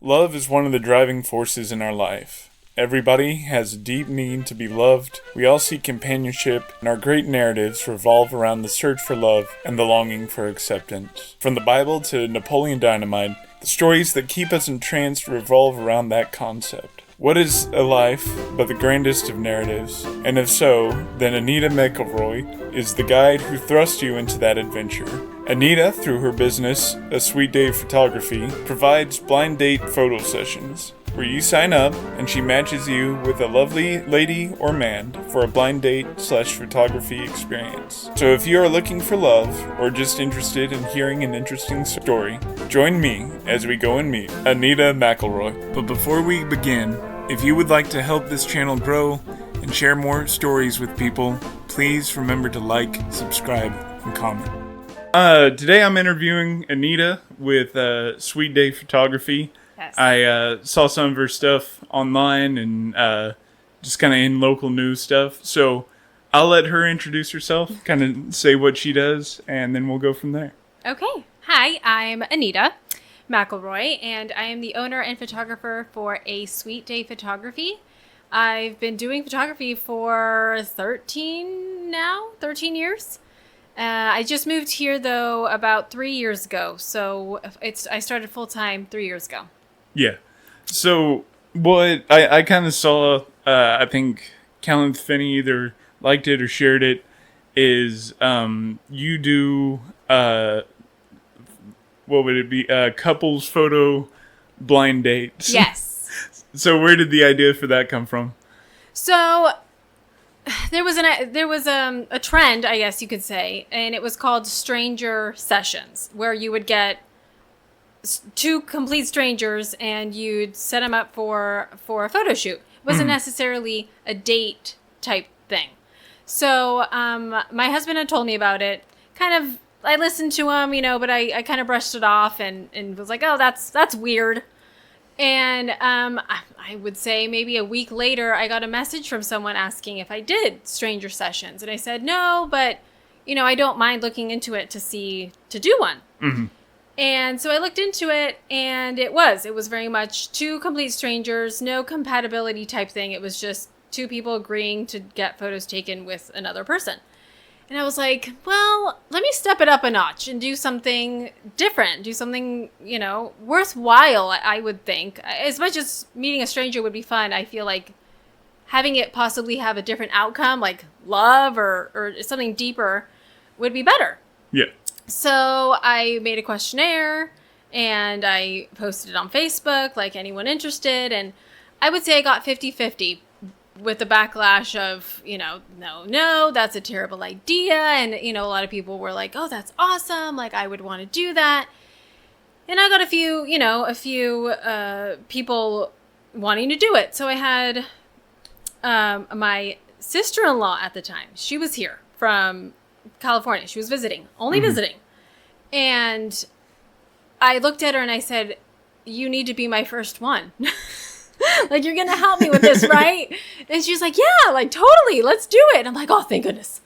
Love is one of the driving forces in our life. Everybody has a deep need to be loved. We all seek companionship, and our great narratives revolve around the search for love and the longing for acceptance. From the Bible to Napoleon Dynamite, the stories that keep us entranced revolve around that concept. What is a life but the grandest of narratives? And if so, then Anita Mcelroy is the guide who thrusts you into that adventure. Anita, through her business, A Sweet Day Photography, provides blind date photo sessions, where you sign up and she matches you with a lovely lady or man for a blind date/photography experience. So if you are looking for love or just interested in hearing an interesting story, join me as we go and meet Anita Mcelroy. But before we begin, if you would like to help this channel grow and share more stories with people, please remember to like, subscribe, and comment. Today I'm interviewing Anita with Sweet Day Photography. Yes. I saw some of her stuff online and just kind of in local news stuff. So I'll let her introduce herself, kind of say what she does, and then we'll go from there. Okay. Hi, I'm Anita Mcelroy, and I am the owner and photographer for A Sweet Day Photography. I've been doing photography for 13 years. I just moved here, though, about 3 years ago. So I started full-time 3 years ago. Yeah. So what I kind of saw, I think Callan Finney either liked it or shared it, is you do, what would it be, couples photo blind dates. Yes. So where did the idea for that come from? So there was a trend, I guess you could say, and it was called stranger sessions, where you would get two complete strangers and you'd set them up for a photo shoot. It wasn't necessarily a date type thing. So my husband had told me about it. I listened to him, but I kind of brushed it off and was like, oh, that's weird. And I would say maybe a week later, I got a message from someone asking if I did stranger sessions. And I said, no, but, I don't mind looking into it to do one. Mm-hmm. And so I looked into it, and it was very much two complete strangers, no compatibility type thing. It was just two people agreeing to get photos taken with another person. And I was like, well, let me step it up a notch and do something different, do something, worthwhile, I would think. As much as meeting a stranger would be fun, I feel like having it possibly have a different outcome, like love or something deeper, would be better. Yeah. So I made a questionnaire and I posted it on Facebook, like anyone interested. And I would say I got 50-50 with the backlash of, no, that's a terrible idea. And, a lot of people were like, oh, that's awesome. Like, I would want to do that. And I got a few people wanting to do it. So I had my sister-in-law at the time. She was here from California. She was visiting, only visiting. And I looked at her and I said, you need to be my first one. Like, you're going to help me with this, right? And she's like, yeah, like, totally, let's do it. And I'm like, oh, thank goodness.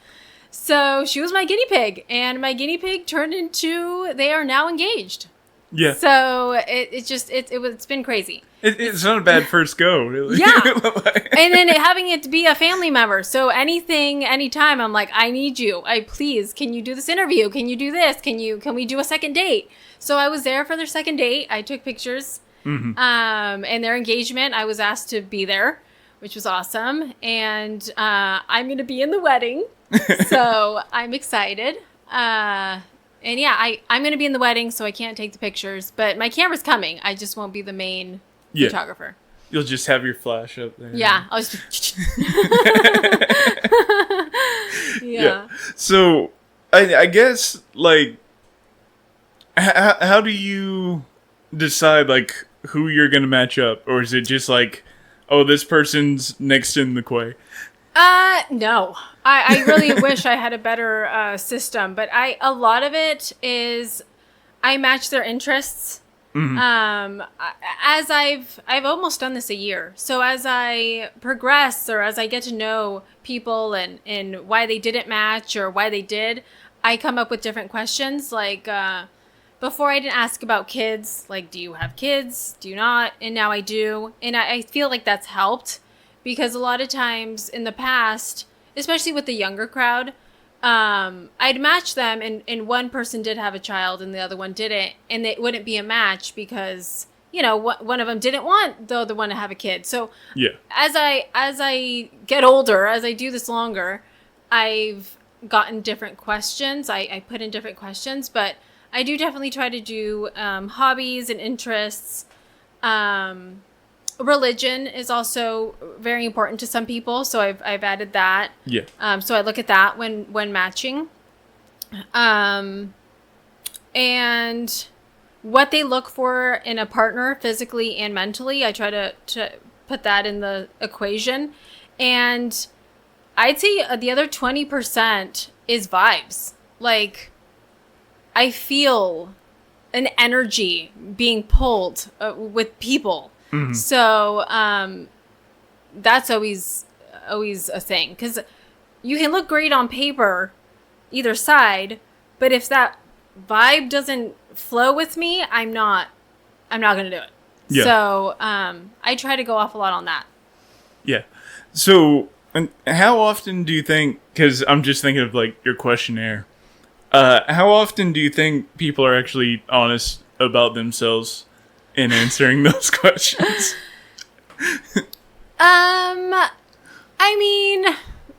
So she was my guinea pig, and my guinea pig turned into, they are now engaged. Yeah. So it's been crazy. It's not a bad first go, really. Yeah. And then having it to be a family member. So anytime, I'm like, I need you. Please, can you do this interview? Can you do this? Can we do a second date? So I was there for their second date. I took pictures. Mm-hmm. And their engagement, I was asked to be there, which was awesome. And I'm going to be in the wedding. So I'm excited. And yeah, I'm going to be in the wedding, so I can't take the pictures. But my camera's coming. I just won't be the main photographer. You'll just have your flash up there. Yeah. I'll just... Yeah. So, I guess, like, how do you decide, like, who you're going to match up? Or is it just like, oh, this person's next in the queue? No. I really wish I had a better system, but a lot of it is I match their interests. Mm-hmm. As I've almost done this a year. So as I progress or as I get to know people and why they didn't match or why they did, I come up with different questions like, before I didn't ask about kids. Like, do you have kids? Do you not? And now I do. And I feel like that's helped because a lot of times in the past, especially with the younger crowd, I'd match them and one person did have a child and the other one didn't. And it wouldn't be a match because, you know, one of them didn't want the other one to have a kid. So Yeah. as I get older, as I do this longer, I've gotten different questions. I put in different questions, but I do definitely try to do hobbies and interests. Religion is also very important to some people, so I've added that. Yeah. So I look at that when matching. And what they look for in a partner physically and mentally, I try to put that in the equation. And I'd say the other 20% is vibes. Like, I feel an energy being pulled with people. Mm-hmm. So that's always a thing. Because you can look great on paper, either side, but if that vibe doesn't flow with me, I'm not going to do it. Yeah. So I try to go off a lot on that. Yeah. So and how often do you think, because I'm just thinking of like your questionnaire, how often do you think people are actually honest about themselves in answering those questions? I mean,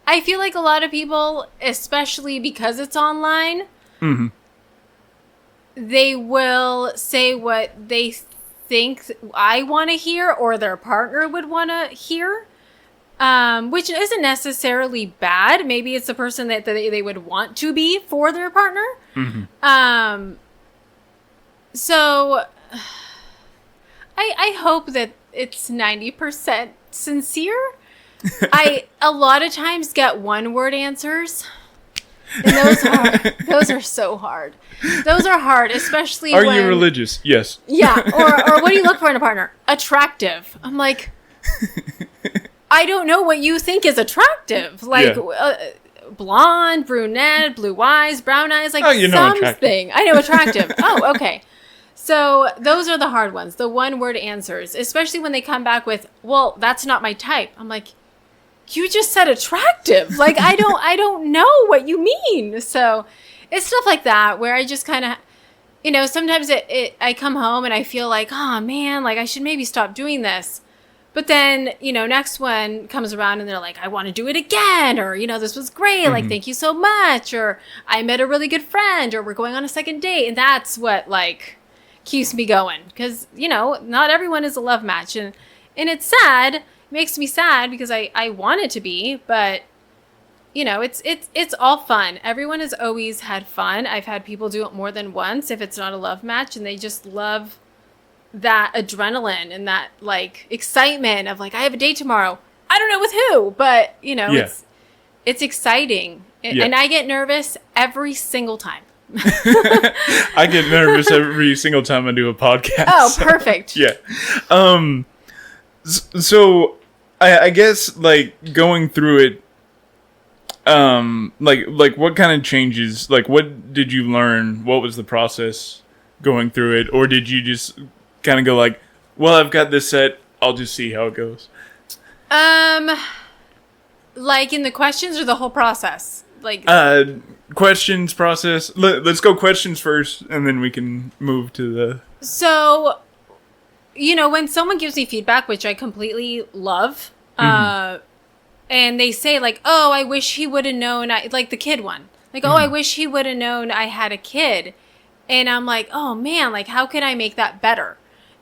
I feel like a lot of people, especially because it's online, mm-hmm. they will say what they think I want to hear or their partner would want to hear, which isn't necessarily bad. Maybe it's the person that they would want to be for their partner. Mm-hmm. So I hope that it's 90% sincere. I a lot of times get one-word answers. And those are so hard. Those are hard, especially when... Are you religious? Yes. Yeah, or what do you look for in a partner? Attractive. I'm like, I don't know what you think is attractive. Like, blonde, brunette, blue eyes, brown eyes, like something. I know attractive. Oh, okay. So those are the hard ones, the one-word answers, especially when they come back with, well, that's not my type. I'm like, you just said attractive. Like, I don't know what you mean. So it's stuff like that where I just kind of, you know, sometimes I come home and I feel like, oh man, like I should maybe stop doing this. But then, you know, next one comes around and they're like, I want to do it again. Or, you know, this was great. Mm-hmm. Like, thank you so much. Or I met a really good friend, or we're going on a second date. And that's what like keeps me going. Because, you know, not everyone is a love match. And it's sad. It makes me sad because I want it to be. But, you know, it's all fun. Everyone has always had fun. I've had people do it more than once if it's not a love match. And they just love that adrenaline and that like excitement of like, I have a date tomorrow. I don't know with who, but you know, it's exciting. And I get nervous every single time. I get nervous every single time I do a podcast. Oh, perfect. Yeah. So I guess like going through it, like what kind of changes, like what did you learn? What was the process going through it? Or did you just kind of go like, well, I've got this set, I'll just see how it goes? Like in the questions or the whole process? Like questions, process. Let's go questions first, and then we can move to the... So, you know, when someone gives me feedback, which I completely love, mm-hmm. And they say like, oh, I wish he would have known, like the kid one. Like, mm-hmm. oh, I wish he would have known I had a kid. And I'm like, oh man, like how can I make that better?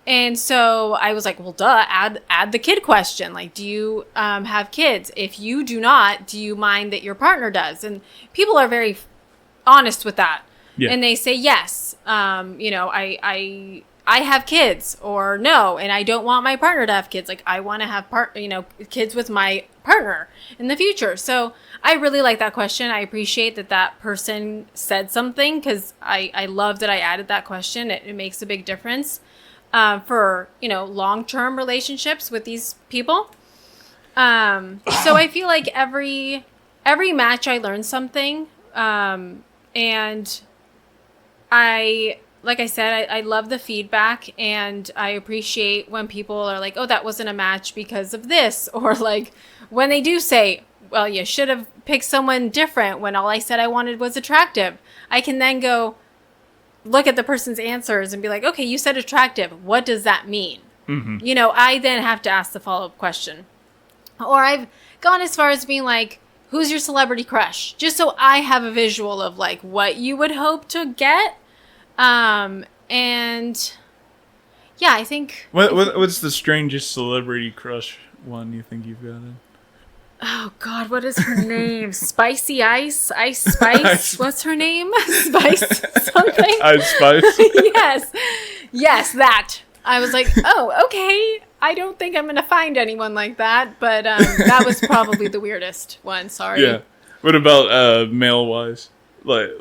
And so I was like, well, duh, add the kid question. Like, do you have kids? If you do not, do you mind that your partner does? And people are very honest with that. Yeah. And they say, yes, you know, I have kids, or no, and I don't want my partner to have kids. Like, I want to have kids with my partner in the future. So I really like that question. I appreciate that person said something, because I love that I added that question. It makes a big difference. For, you know, long-term relationships with these people. So I feel like every match I learn something. And I like I said, I love the feedback, and I appreciate when people are like, oh, that wasn't a match because of this. Or like when they do say, well, you should have picked someone different when all I said I wanted was attractive. I can then go look at the person's answers and be like, okay, you said attractive. What does that mean? Mm-hmm. You know, I then have to ask the follow-up question. Or I've gone as far as being like, who's your celebrity crush? Just so I have a visual of like what you would hope to get. And yeah, I think. What's the strangest celebrity crush one you think you've gotten? Oh God, what is her name? Spicy Ice Spice. What's her name? Spice something. Ice Spice. yes, that. I was like, oh, okay. I don't think I'm gonna find anyone like that, but that was probably the weirdest one. Sorry. Yeah. What about male wise? Like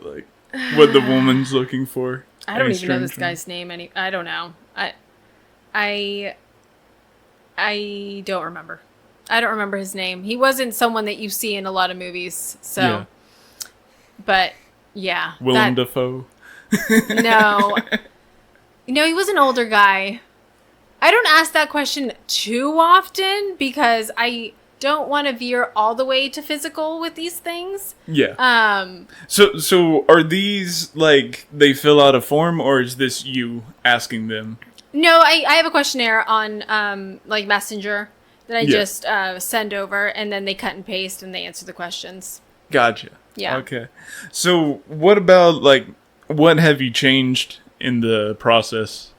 what the woman's looking for? I don't even know this guy's name. I don't know. I don't remember. I don't remember his name. He wasn't someone that you see in a lot of movies. So, yeah. But yeah. Willem Dafoe. No, he was an older guy. I don't ask that question too often because I don't want to veer all the way to physical with these things. Yeah. So are these like they fill out a form, or is this you asking them? No, I have a questionnaire on like Messenger that I just send over, and then they cut and paste and they answer the questions. Gotcha. Yeah. Okay. So what about like what have you changed in the process?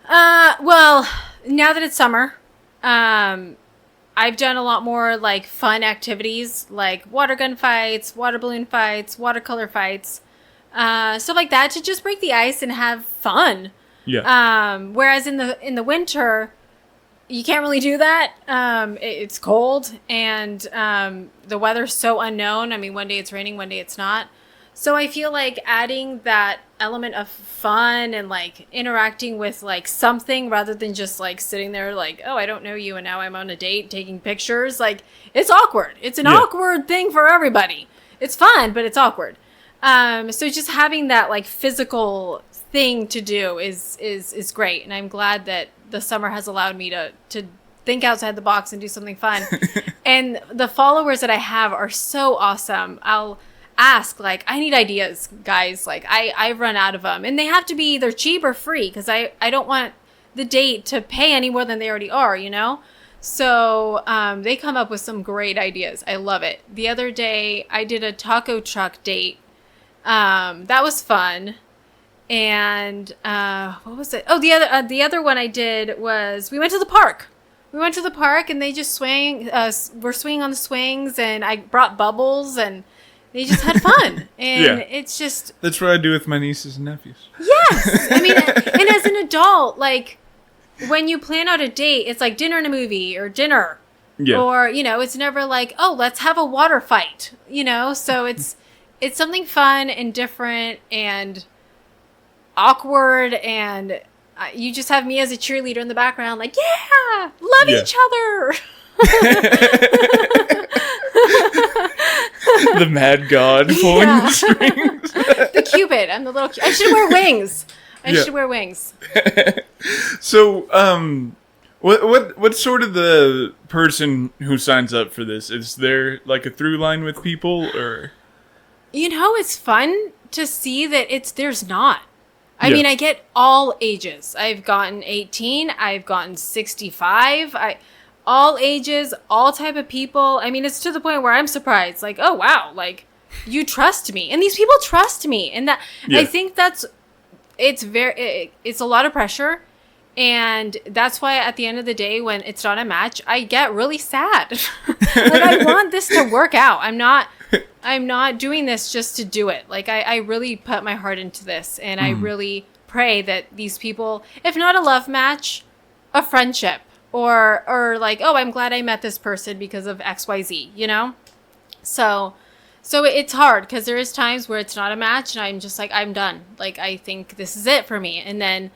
Well, now that it's summer, I've done a lot more like fun activities like water gun fights, water balloon fights, watercolor fights, stuff like that to just break the ice and have fun. Yeah. Whereas in the winter, you can't really do that. It's cold and the weather's so unknown. I mean, one day it's raining, one day it's not. So I feel like adding that element of fun and like interacting with like something rather than just like sitting there like, oh, I don't know you and now I'm on a date taking pictures. Like it's awkward. It's an awkward thing for everybody. It's fun, but it's awkward. So just having that like physical thing to do is great. And I'm glad that the summer has allowed me to think outside the box and do something fun. And the followers that I have are so awesome. I'll ask like, I need ideas, guys. Like I've run out of them, and they have to be either cheap or free because I don't want the date to pay any more than they already are, you know? So they come up with some great ideas. I love it. The other day I did a taco truck date. That was fun. And what was it? Oh, the other one I did was we went to the park. We went to the park and they just we're swinging on the swings, and I brought bubbles and they just had fun. And it's just... That's what I do with my nieces and nephews. Yes! I mean, and as an adult, like, when you plan out a date, it's like dinner and a movie or dinner. Yeah. Or, you know, it's never like, oh, let's have a water fight, you know? So it's something fun and different and awkward, and you just have me as a cheerleader in the background like, yeah, love each other. The mad god pulling the strings. The Cupid. I'm the little I should wear wings. I should wear wings. So, what's sort of the person who signs up for this? Is there like a through line with people, or? You know, it's fun to see that there's not. I mean, I get all ages. I've gotten 18. I've gotten 65. All ages, all type of people. I mean, it's to the point where I'm surprised. Like, oh, wow. Like, you trust me. And these people trust me. And that I think it's a lot of pressure. And that's why at the end of the day, when it's not a match, I get really sad. Like, I want this to work out. I'm not doing this just to do it. Like, I really put my heart into this. And I really pray that these people, if not a love match, a friendship. Or like, oh, I'm glad I met this person because of XYZ, you know? So it's hard because there is times where it's not a match and I'm just like, I'm done. Like, I think this is it for me. And then,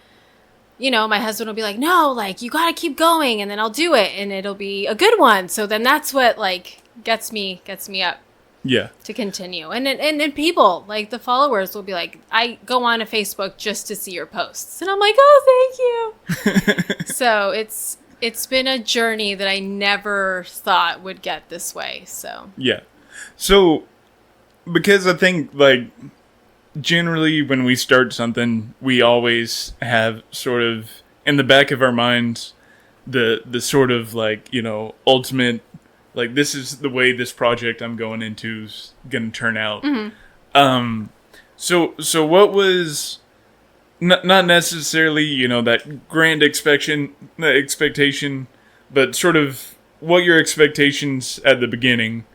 you know, my husband will be like, no, like, you got to keep going. And then I'll do it and it'll be a good one. So then that's what like gets me up. Yeah. to continue. And people, like the followers will be like, I go on to Facebook just to see your posts. And I'm like, oh, thank you. So it's been a journey that I never thought would get this way. So Yeah. So, because I think, like, generally when we start something, we always have sort of in the back of our minds the sort of, like, you know, ultimate, like, this is the way this project I'm going into is going to turn out. Mm-hmm. So what was not necessarily, you know, that grand expectation, but sort of what your expectations at the beginning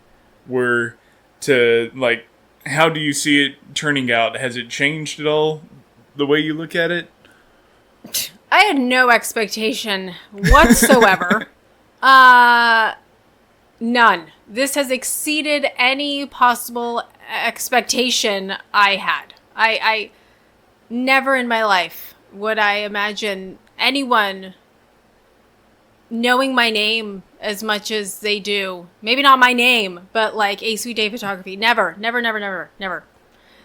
were to, like, how do you see it turning out? Has it changed at all, the way you look at it? I had no expectation whatsoever. None. This has exceeded any possible expectation I had. I never in my life would I imagine anyone knowing my name as much as they do. Maybe not my name, but like A Sweet Day Photography. Never. Yeah.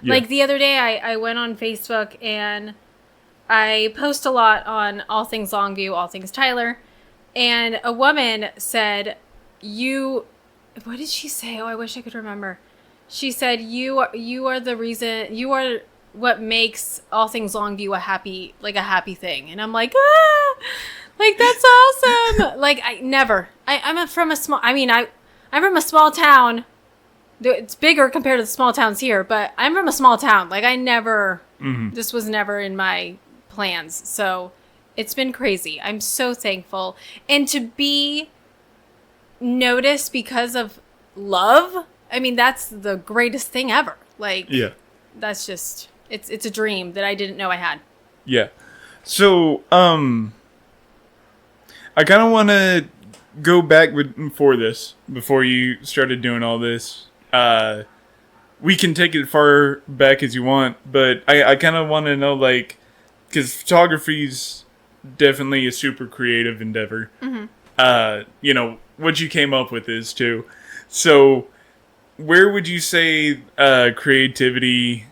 Like the other day I went on Facebook and I post a lot on all things Longview, all things Tyler. And a woman said, what did she say? Oh, I wish I could remember. She said, you are the reason, you are what makes all things Longview a happy thing. And I'm like, like, that's awesome. Like, I'm from a small town. It's bigger compared to the small towns here, but I'm from a small town. Like, this was never in my plans. So it's been crazy. I'm so thankful. And to be noticed because of love, I mean, that's the greatest thing ever. Like, Yeah. That's just, it's a dream that I didn't know I had. Yeah. So, I kind of want to go back before you started doing all this. We can take it far back as you want, but I kind of want to know, like, because photography's definitely a super creative endeavor. Mm-hmm. You know, what you came up with is too. So, where would you say creativity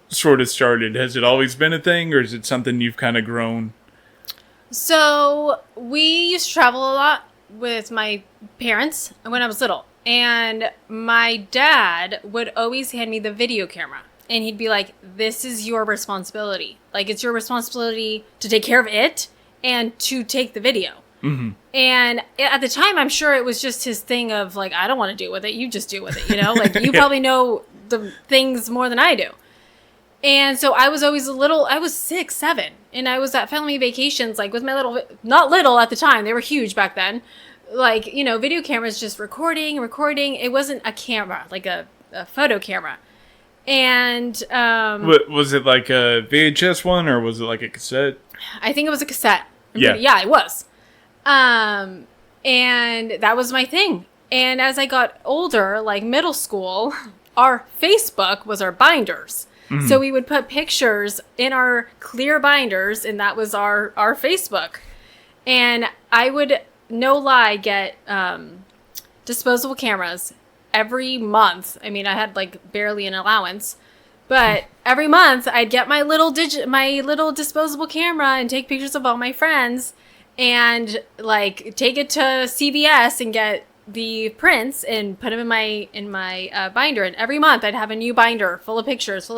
sort of started? Has it always been a thing, or is it something you've kind of grown? So we used to travel a lot with my parents when I was little. And my dad would always hand me the video camera. And he'd be like, this is your responsibility. Like, it's your responsibility to take care of it and to take the video. Mm-hmm. And at the time, I'm sure it was just his thing of, like, I don't want to deal with it. You just deal with it, you know? Like, you probably know the things more than I do. And so I was always I was 6, 7. And I was at family vacations, like, with my not little at the time. They were huge back then. Like, you know, video cameras just recording. It wasn't a camera, like a photo camera. And was it like a VHS one, or was it like a cassette? I think it was a cassette. Yeah, it was. And that was my thing. And as I got older, like middle school, our Facebook was our binders. Mm-hmm. So we would put pictures in our clear binders, and that was our Facebook. And I would, no lie, get disposable cameras every month. I mean, I had like barely an allowance, but every month I'd get my little disposable camera and take pictures of all my friends and like take it to CVS and get the prints and put them in my binder. And every month I'd have a new binder full of pictures.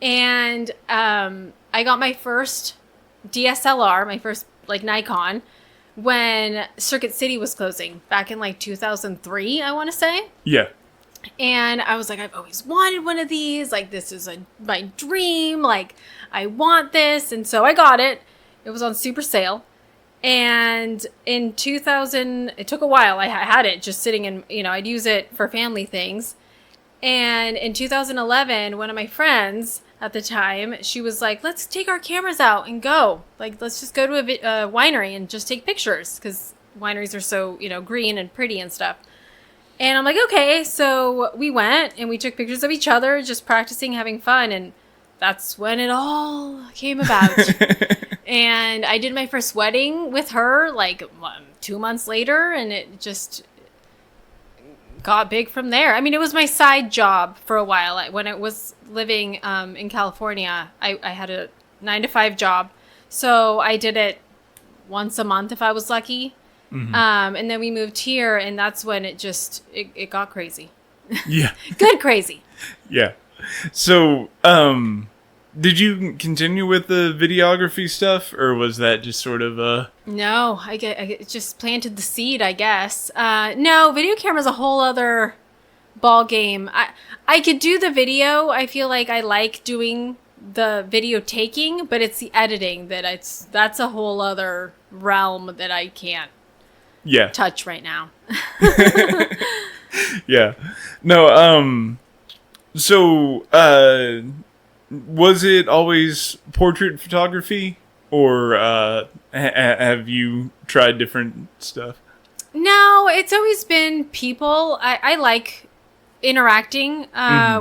And I got my first DSLR, my first like Nikon, when Circuit City was closing back in like 2003, I want to say. Yeah. And I was like, I've always wanted one of these. Like, this is my dream. Like, I want this. And so I got it. It was on super sale. And in 2000, it took a while. I had it just sitting in, I'd use it for family things. And in 2011, one of my friends at the time, she was like, let's take our cameras out and go. Like, let's just go to a winery and just take pictures, because wineries are so, green and pretty and stuff. And I'm like, okay. So we went and we took pictures of each other, just practicing, having fun. And that's when it all came about. And I did my first wedding with her like 2 months later, and it just got big from there. I mean, it was my side job for a while. When I was living in California, I had a 9-to-5 job. So I did it once a month if I was lucky. Mm-hmm. And then we moved here, and that's when it got crazy. Yeah. Good crazy. Yeah. So, did you continue with the videography stuff, or was that just sort of No, I just planted the seed, I guess. No, video camera's a whole other ball game. I could do the video. I feel like I like doing the video taking, but it's the editing that's a whole other realm that I can't touch right now. Yeah. No, so, was it always portrait photography, or have you tried different stuff? No, it's always been people. I like interacting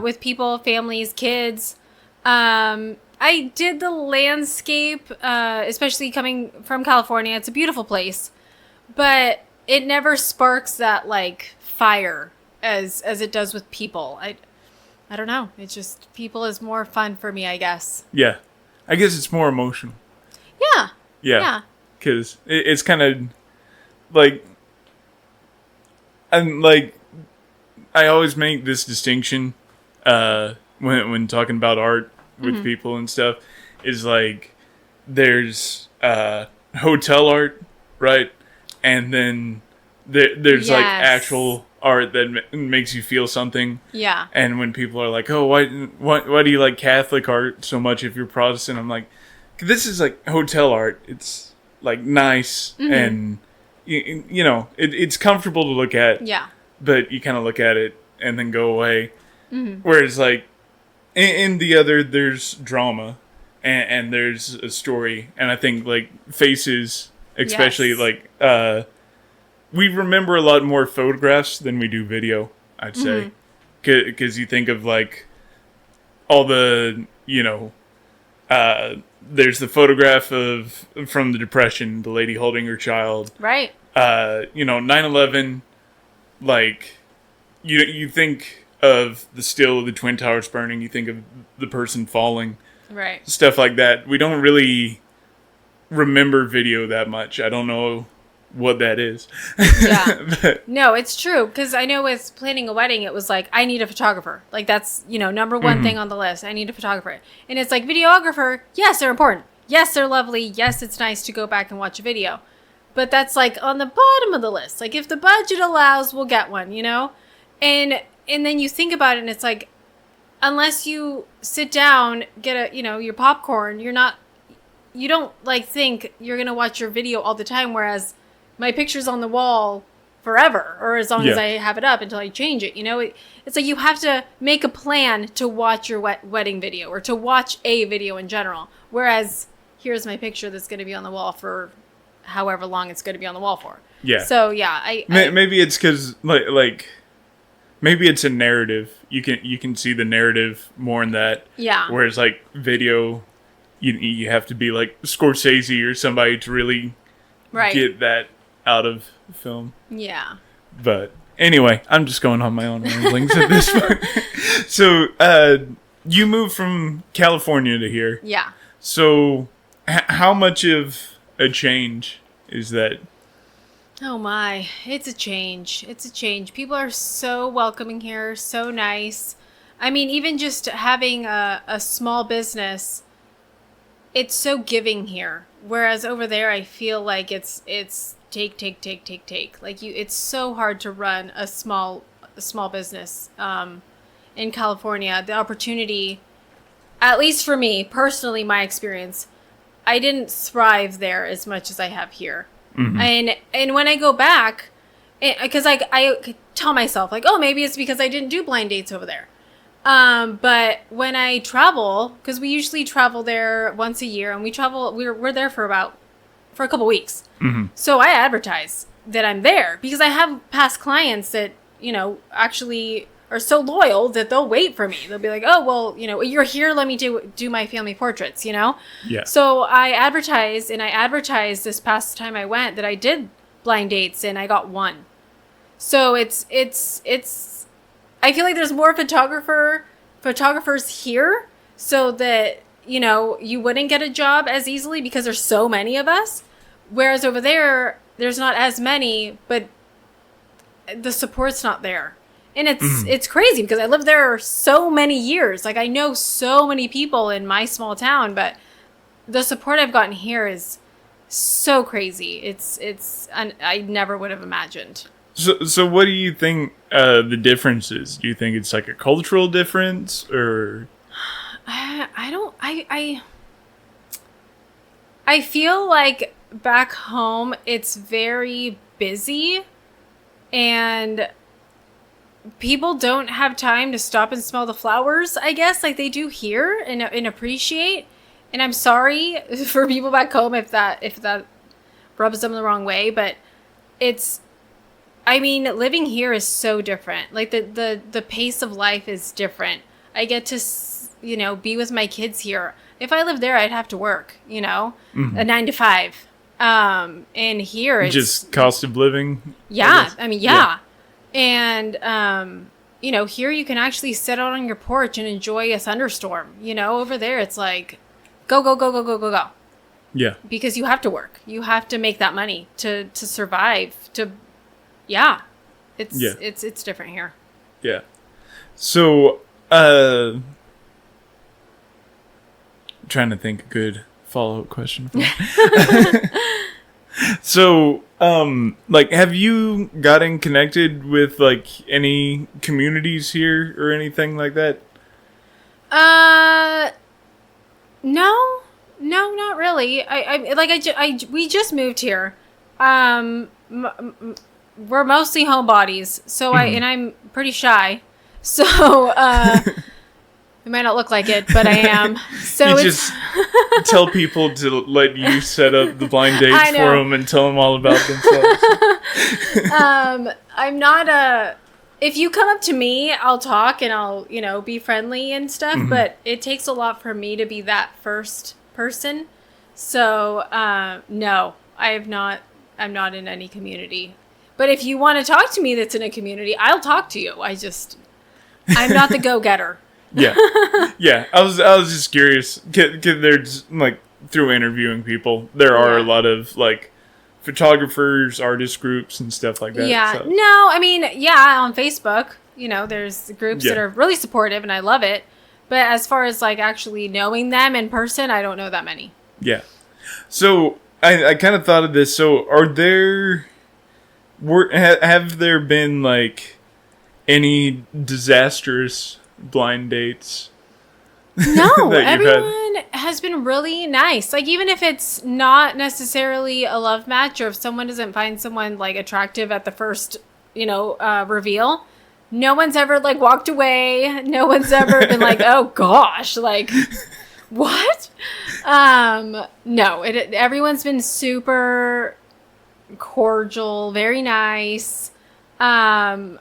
with people, families, kids. I did the landscape, especially coming from California. It's a beautiful place, but it never sparks that like fire as it does with people. I don't know. It's just people is more fun for me, I guess. Yeah, I guess it's more emotional. Yeah. Yeah. Because it's kind of like, and like, I always make this distinction when talking about art with people and stuff, is like, there's hotel art, right? And then there's like actual art that makes you feel something. Yeah. And when people are like, oh, why do you like Catholic art so much if you're Protestant? I'm like, this is like hotel art. It's like nice and you know, it's comfortable to look at. Yeah. But you kind of look at it and then go away. Whereas like in the other, there's drama and there's a story. And I think like faces, especially like we remember a lot more photographs than we do video, I'd say. Because you think of like all the, you know, there's the photograph from the Depression, the lady holding her child. Right. You know, 9/11, like, you think of the still of the Twin Towers burning, you think of the person falling. Right. Stuff like that. We don't really remember video that much. I don't know what that is. Yeah. No, it's true. Because I know with planning a wedding, it was like, I need a photographer. Like, that's, you know, number one thing on the list. I need a photographer. And it's like, videographer, yes, they're important. Yes, they're lovely. Yes, it's nice to go back and watch a video. But that's like on the bottom of the list. Like, if the budget allows, we'll get one, you know? And then you think about it, and it's like, unless you sit down, get your popcorn, you don't like think you're going to watch your video all the time. Whereas my picture's on the wall forever, or as long as I have it up until I change it. You know, it's like you have to make a plan to watch your wedding video or to watch a video in general. Whereas here's my picture that's going to be on the wall for however long it's going to be on the wall for. Yeah. So yeah, maybe it's because like maybe it's a narrative. You can see the narrative more in that. Yeah. Whereas like video, you have to be like Scorsese or somebody to really get that out of film. Yeah. But anyway, I'm just going on my own ramblings at this point. So, you moved from California to here. Yeah. So, how much of a change is that? Oh my, it's a change. It's a change. People are so welcoming here, so nice. I mean, even just having a small business, it's so giving here. Whereas over there, I feel like it's take. Like it's so hard to run a small business in California. The opportunity, at least for me personally, my experience, I didn't thrive there as much as I have here. And when I go back, because I tell myself like, oh, maybe it's because I didn't do blind dates over there. But when I travel, because we usually travel there once a year, and we're there for a couple weeks. So I advertise that I'm there because I have past clients that, you know, actually are so loyal that they'll wait for me. They'll be like, oh, well, you know, you're here. Let me do my family portraits, you know? Yeah. So I advertised this past time I went that I did blind dates, and I got one. So it's I feel like there's more photographers here, so that, you know, you wouldn't get a job as easily because there's so many of us. Whereas over there, there's not as many, but the support's not there. And it's crazy because I lived there so many years. Like, I know so many people in my small town, but the support I've gotten here is so crazy. I never would have imagined. So what do you think the difference is? Do you think it's like a cultural difference, or? I feel like back home it's very busy and people don't have time to stop and smell the flowers, I guess, like they do here, and appreciate. And I'm sorry for people back home if that rubs them the wrong way, but living here is so different. Like the pace of life is different. I get to, you know, be with my kids here. If I lived there, I'd have to work, you know, a 9 to 5. And here it's just cost of living. Yeah. Yeah. And, you know, here you can actually sit out on your porch and enjoy a thunderstorm. You know, over there, it's like, go. Yeah. Because you have to work. You have to make that money to survive. It's different here. Yeah. So, trying to think a good follow-up question. So, like, have you gotten connected with, like, any communities here or anything like that? No, not really. We just moved here. We're mostly homebodies, so I'm pretty shy. So, it might not look like it, but I am. So you just tell people to let you set up the blind dates for them and tell them all about themselves. I'm not if you come up to me, I'll talk and I'll, you know, be friendly and stuff, but it takes a lot for me to be that first person. So, no, I'm not in any community. But if you want to talk to me that's in a community, I'll talk to you. I'm not the go-getter. Yeah. I was just curious. Cause there's, like, through interviewing people, there are a lot of, like, photographers, artist groups, and stuff like that. Yeah. So. No, on Facebook, you know, there's groups that are really supportive, and I love it. But as far as, like, actually knowing them in person, I don't know that many. Yeah. So I kind of thought of this. So have there been, like, any disastrous blind dates? No, everyone has been really nice. Like, even if it's not necessarily a love match, or if someone doesn't find someone, like, attractive at the first, you know, reveal, no one's ever, like, walked away. No one's ever been like, oh gosh, like, what? No, everyone's been super cordial, very nice. A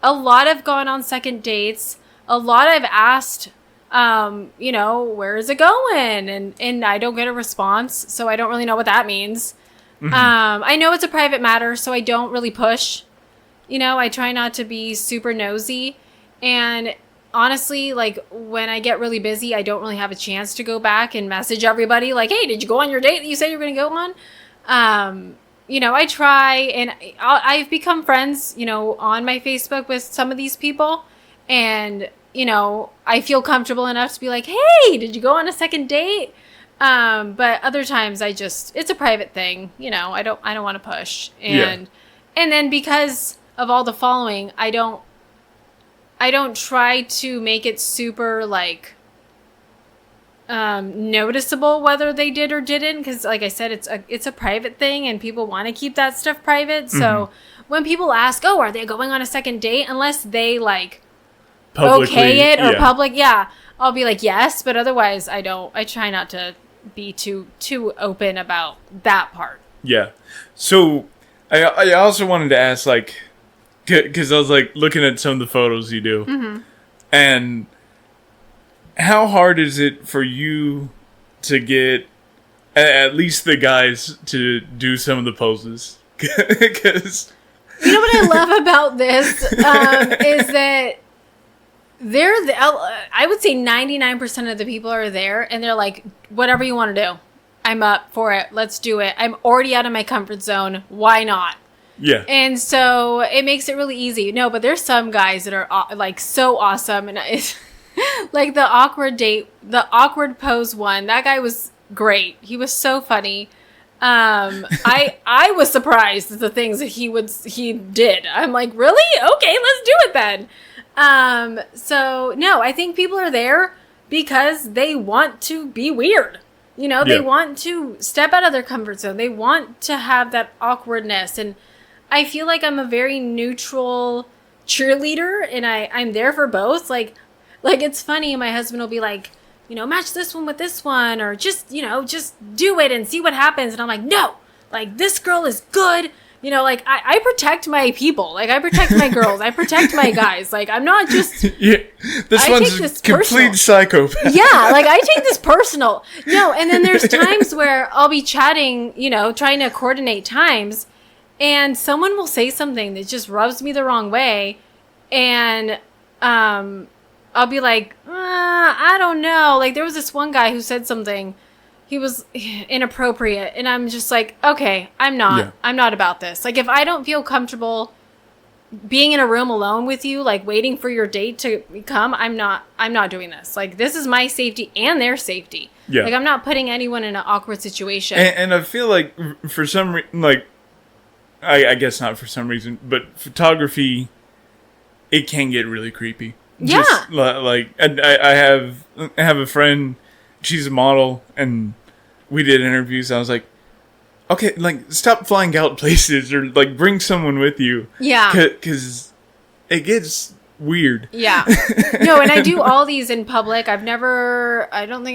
lot have gone on second dates. A lot I've asked, you know, where is it going? And I don't get a response, so I don't really know what that means. I know it's a private matter, so I don't really push. You know, I try not to be super nosy. And honestly, like, when I get really busy, I don't really have a chance to go back and message everybody like, hey, did you go on your date that you said you were going to go on? You know, I try, and I've become friends, you know, on my Facebook with some of these people. And, you know, I feel comfortable enough to be like, hey, did you go on a second date? But other times it's a private thing. You know, I don't want to push. And then because of all the following, I don't try to make it super, like, noticeable whether they did or didn't, because, like I said, it's a private thing and people want to keep that stuff private. So when people ask, oh, are they going on a second date, unless they, like, publicly, okay it or public, I'll be like, yes, but otherwise I try not to be too open about that part. So I also wanted to ask, like, because I was, like, looking at some of the photos you do, and how hard is it for you to get at least the guys to do some of the poses? Because You know what I love about this is that I would say 99% of the people are there and they're like, whatever you want to do, I'm up for it. Let's do it. I'm already out of my comfort zone. Why not? Yeah. And so it makes it really easy. No, but there's some guys that are like so awesome. And it's like the awkward pose one. That guy was great. He was so funny. I was surprised at the things that he did. I'm like, really? Okay, let's do it then. So no, I think people are there because they want to be weird. You know, they want to step out of their comfort zone. They want to have that awkwardness. And I feel like I'm a very neutral cheerleader and I'm there for both. Like it's funny. My husband will be like, you know, match this one with this one, or just do it and see what happens. And I'm like, no, like this girl is good. You know, like I protect my people. Like I protect my girls. I protect my guys. Like I'm not just. Yeah, this one's a complete psychopath. Yeah, like I take this personal. No, and then there's times where I'll be chatting, you know, trying to coordinate times, and someone will say something that just rubs me the wrong way, and I'll be like, I don't know. Like there was this one guy who said something. He was inappropriate, and I'm just like, okay, I'm not about this. Like if I don't feel comfortable being in a room alone with you, like waiting for your date to come, I'm not doing this. Like this is my safety and their safety. Yeah. Like I'm not putting anyone in an awkward situation. And I feel like for some reason, like I guess not for some reason, but photography, it can get really creepy. Yeah. Just, like I have a friend, she's a model, and we did interviews. I was like, okay, like stop flying out places, or like bring someone with you. Yeah. Because it gets weird. Yeah. No, and I do all these in public. I've never done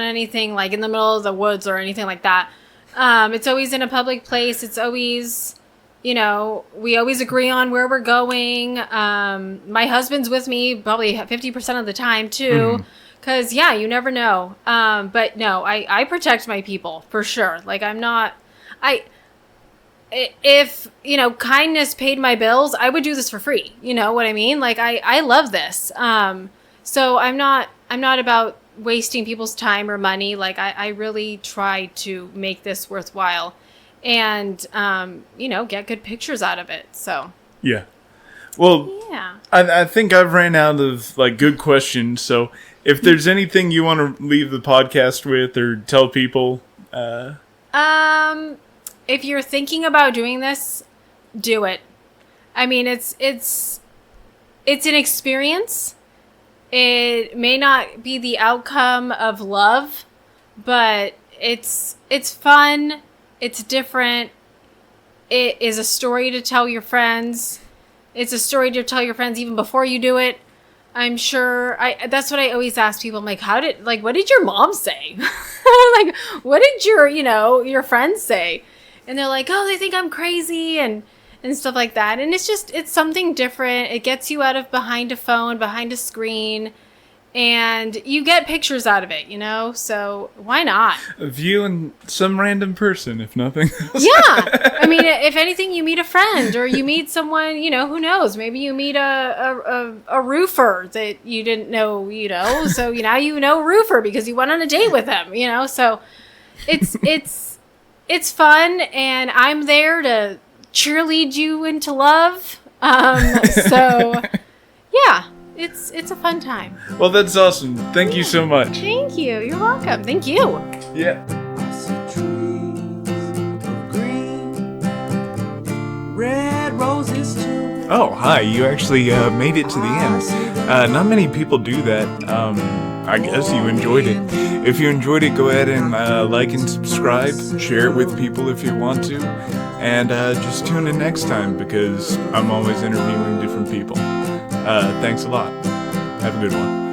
anything like in the middle of the woods or anything like that. It's always in a public place. It's always, you know, we always agree on where we're going. My husband's with me probably 50% of the time too. Because, yeah, you never know. But no, I protect my people for sure. Like if, you know, kindness paid my bills, I would do this for free. You know what I mean? Like I love this. So I'm not about wasting people's time or money. Like I really try to make this worthwhile and, you know, get good pictures out of it. So. Yeah. Well, yeah. I think I've ran out of like good questions. So if there's anything you want to leave the podcast with or tell people, if you're thinking about doing this, do it. I mean, it's an experience. It may not be the outcome of love, but it's fun. It's different. It is a story to tell your friends. It's a story to tell your friends even before you do it. I'm sure that's what I always ask people. I'm like, what did your mom say? Like, what did your friends say? And they're like, oh, they think I'm crazy and stuff like that. And it's something different. It gets you out of behind a phone, behind a screen, and you get pictures out of it, you know? So why not? Of you and some random person, if nothing else. Yeah. I mean, if anything, you meet a friend or you meet someone, you know, who knows? Maybe you meet a roofer that you didn't know, you know? So now you know roofer because you went on a date with him, you know? So it's fun, and I'm there to cheerlead you into love. So yeah. It's a fun time. Well, that's awesome. Thank you so much. Thank you. You're welcome. Thank you. Yeah. I see trees of green, red roses too. Oh, hi. You actually made it to the end. Not many people do that. I guess you enjoyed it. If you enjoyed it, go ahead and like and subscribe. Share it with people if you want to. And just tune in next time because I'm always interviewing different people. Thanks a lot. Have a good one.